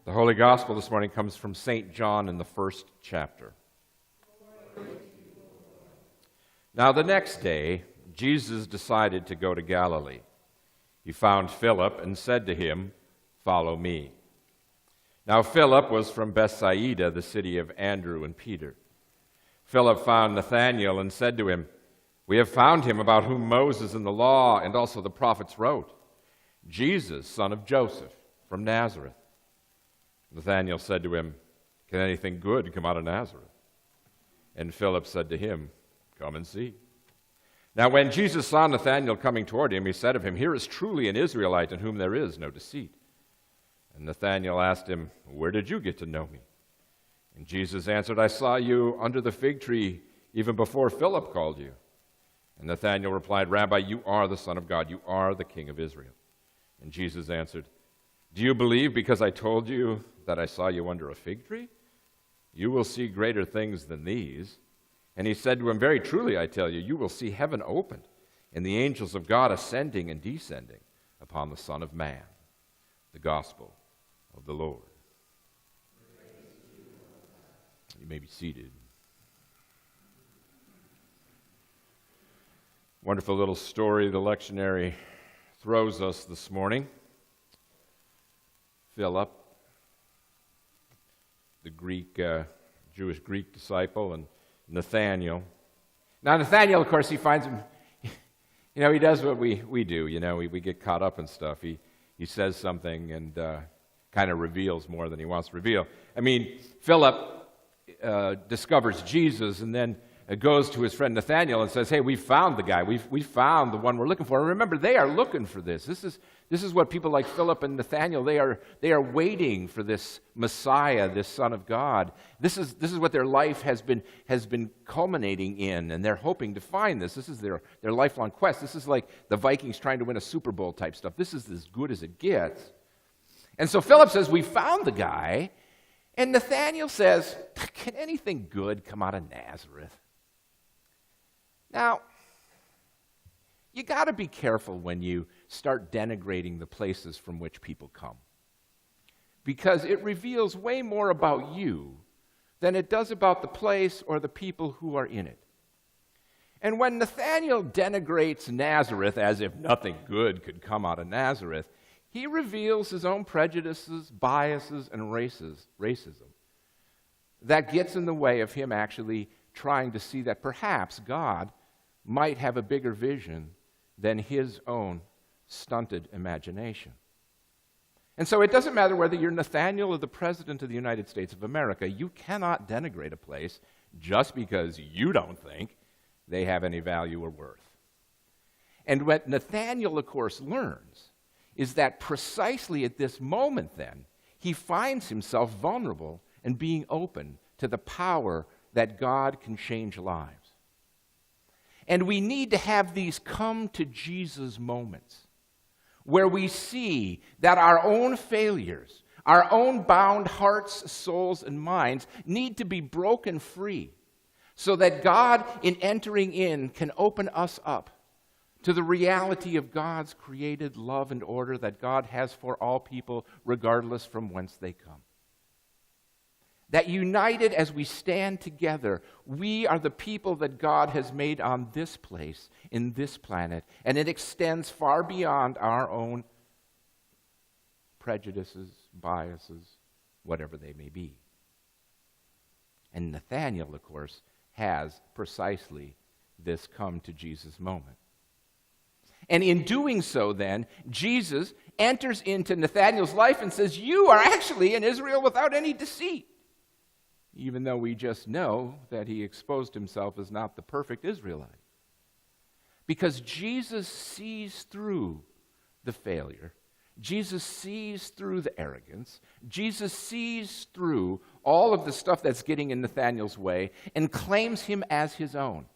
The Holy Gospel this morning comes from St. John in the first chapter. Now the next day, Jesus decided to go to Galilee. He found Philip and said to him, "Follow me." Now Philip was from Bethsaida, the city of Andrew and Peter. Philip found Nathanael and said to him, "We have found him about whom Moses in the law and also the prophets wrote, Jesus, son of Joseph, from Nazareth." Nathanael said to him, "Can anything good come out of Nazareth?" And Philip said to him, "Come and see." Now when Jesus saw Nathanael coming toward him, he said of him, "Here is truly an Israelite in whom there is no deceit." And Nathanael asked him, "Where did you get to know me?" And Jesus answered, "I saw you under the fig tree even before Philip called you." And Nathanael replied, "Rabbi, you are the Son of God. You are the King of Israel." And Jesus answered, "Do you believe because I told you that I saw you under a fig tree? You will see greater things than these." And he said to him, "Very truly, I tell you, you will see heaven opened and the angels of God ascending and descending upon the Son of Man." The Gospel of the Lord. You may be seated. Wonderful little story the lectionary throws us this morning. Philip, the Jewish Greek disciple, and Nathanael. Now Nathanael, of course, he finds him, he does what we do, we get caught up in stuff. He says something and kind of reveals more than he wants to reveal. Philip discovers Jesus and then goes to his friend Nathanael and says, "Hey, we found the guy. We found the one we're looking for." And remember, they are looking for this. This is what people like Philip and Nathanael, they are waiting for this Messiah, this Son of God. This is what their life has been culminating in, and they're hoping to find this. This is their lifelong quest. This is like the Vikings trying to win a Super Bowl type stuff. This is as good as it gets. And so Philip says, "We found the guy." And Nathanael says, "Can anything good come out of Nazareth?" Now, you got to be careful when you start denigrating the places from which people come, because it reveals way more about you than it does about the place or the people who are in it. And when Nathanael denigrates Nazareth as if nothing good could come out of Nazareth, he reveals his own prejudices, biases, and racism that gets in the way of him actually trying to see that perhaps God might have a bigger vision than his own stunted imagination. And so it doesn't matter whether you're Nathanael or the President of the United States of America, you cannot denigrate a place just because you don't think they have any value or worth. And what Nathanael, of course, learns is that precisely at this moment then, he finds himself vulnerable and being open to the power that God can change lives. And we need to have these come to Jesus moments where we see that our own failures, our own bound hearts, souls, and minds need to be broken free so that God, in entering in, can open us up to the reality of God's created love and order that God has for all people, regardless from whence they come. That united as we stand together, we are the people that God has made on this place, in this planet, and it extends far beyond our own prejudices, biases, whatever they may be. And Nathanael, of course, has precisely this come to Jesus moment. And in doing so then, Jesus enters into Nathanael's life and says, "You are actually in Israel without any deceit." Even though we just know that he exposed himself as not the perfect Israelite. Because Jesus sees through the failure. Jesus sees through the arrogance. Jesus sees through all of the stuff that's getting in Nathanael's way and claims him as his own.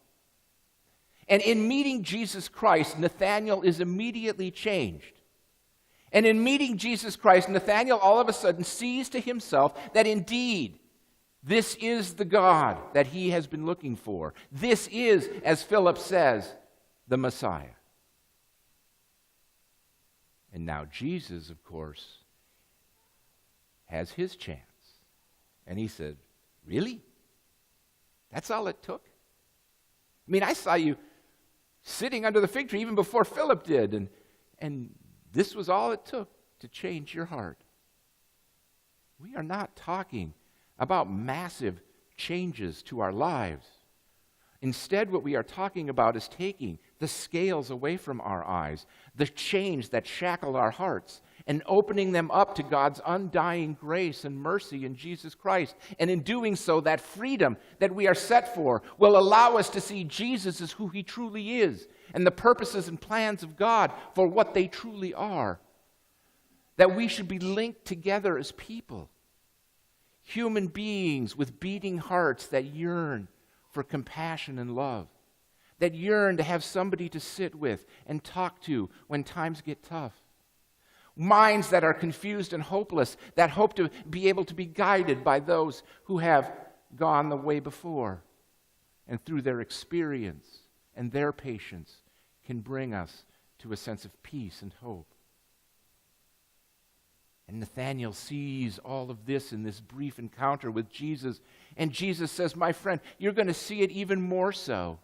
And in meeting Jesus Christ, Nathanael is immediately changed. And in meeting Jesus Christ, Nathanael all of a sudden sees to himself that indeed, this is the God that he has been looking for. This is, as Philip says, the Messiah. And now Jesus, of course, has his chance. And he said, really? That's all it took? I mean, I saw you sitting under the fig tree even before Philip did, and this was all it took to change your heart. We are not talking about massive changes to our lives. Instead, what we are talking about is taking the scales away from our eyes, the chains that shackle our hearts, and opening them up to God's undying grace and mercy in Jesus Christ. And in doing so, that freedom that we are set for will allow us to see Jesus as who he truly is, and the purposes and plans of God for what they truly are. That we should be linked together as people, human beings with beating hearts that yearn for compassion and love, that yearn to have somebody to sit with and talk to when times get tough. Minds that are confused and hopeless, that hope to be able to be guided by those who have gone the way before, and through their experience and their patience can bring us to a sense of peace and hope. And Nathanael sees all of this in this brief encounter with Jesus. And Jesus says, my friend, you're going to see it even more so.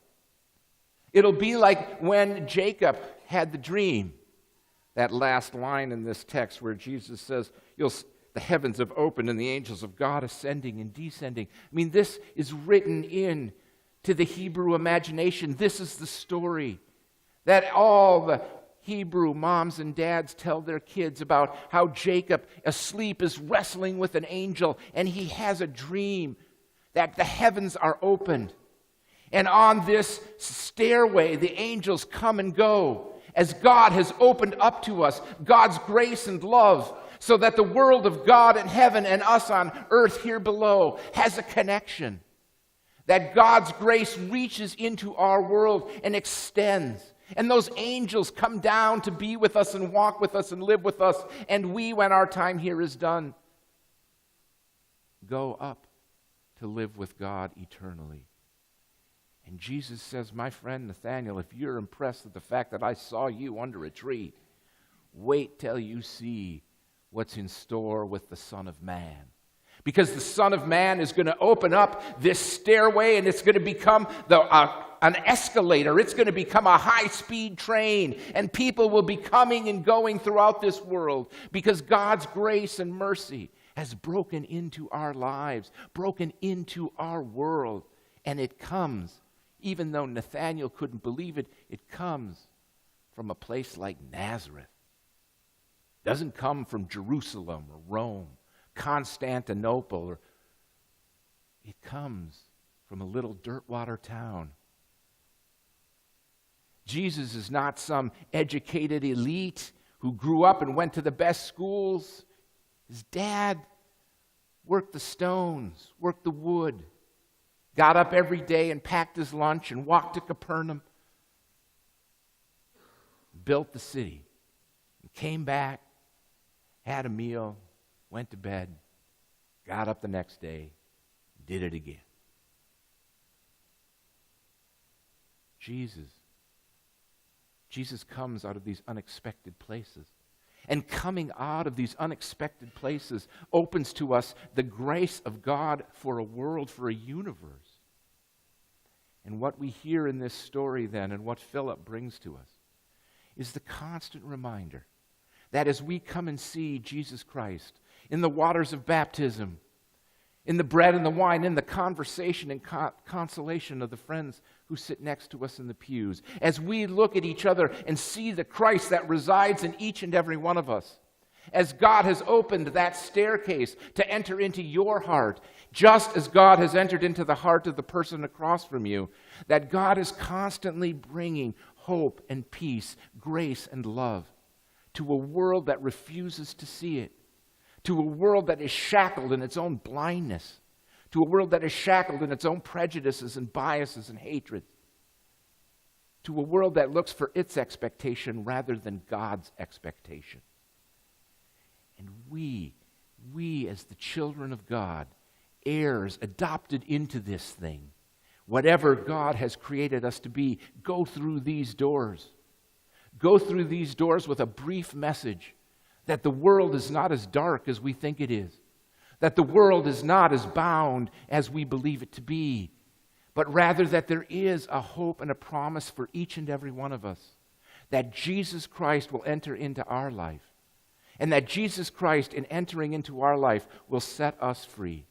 It'll be like when Jacob had the dream. That last line in this text where Jesus says, the heavens have opened and the angels of God ascending and descending. I mean, this is written in to the Hebrew imagination. This is the story that all the Hebrew moms and dads tell their kids about how Jacob, asleep, is wrestling with an angel, and he has a dream that the heavens are opened. And on this stairway, the angels come and go as God has opened up to us God's grace and love, so that the world of God in heaven and us on earth here below has a connection. That God's grace reaches into our world and extends. And those angels come down to be with us and walk with us and live with us. And we, when our time here is done, go up to live with God eternally. And Jesus says, my friend Nathanael, if you're impressed with the fact that I saw you under a tree, wait till you see what's in store with the Son of Man. Because the Son of Man is going to open up this stairway, and it's going to become an escalator. It's going to become a high-speed train, and people will be coming and going throughout this world because God's grace and mercy has broken into our lives, broken into our world. And it comes, even though Nathanael couldn't believe it, it comes from a place like Nazareth. It doesn't come from Jerusalem or Rome, Constantinople, or it comes from a little Dirtwater town. Jesus is not some educated elite who grew up and went to the best schools. His dad worked the stones, worked the wood, got up every day and packed his lunch and walked to Capernaum, built the city, and came back, had a meal, went to bed, got up the next day, did it again. Jesus comes out of these unexpected places. And coming out of these unexpected places opens to us the grace of God for a world, for a universe. And what we hear in this story then, and what Philip brings to us, is the constant reminder that as we come and see Jesus Christ in the waters of baptism, in the bread and the wine, in the conversation and consolation of the friends who sit next to us in the pews, as we look at each other and see the Christ that resides in each and every one of us, as God has opened that staircase to enter into your heart, just as God has entered into the heart of the person across from you, that God is constantly bringing hope and peace, grace and love to a world that refuses to see it, to a world that is shackled in its own blindness, to a world that is shackled in its own prejudices and biases and hatred, to a world that looks for its expectation rather than God's expectation. And we as the children of God, heirs adopted into this thing, whatever God has created us to be, go through these doors. Go through these doors with a brief message that the world is not as dark as we think it is, that the world is not as bound as we believe it to be, but rather that there is a hope and a promise for each and every one of us, that Jesus Christ will enter into our life, and that Jesus Christ, in entering into our life, will set us free,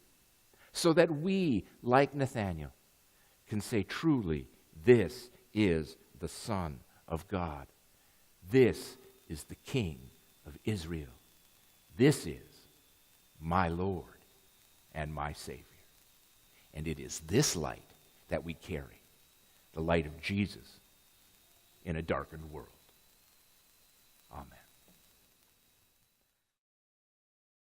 so that we, like Nathanael, can say truly, this is the Son of God. This is the King of Israel. This is my Lord and my Savior. And it is this light that we carry, the light of Jesus in a darkened world. Amen.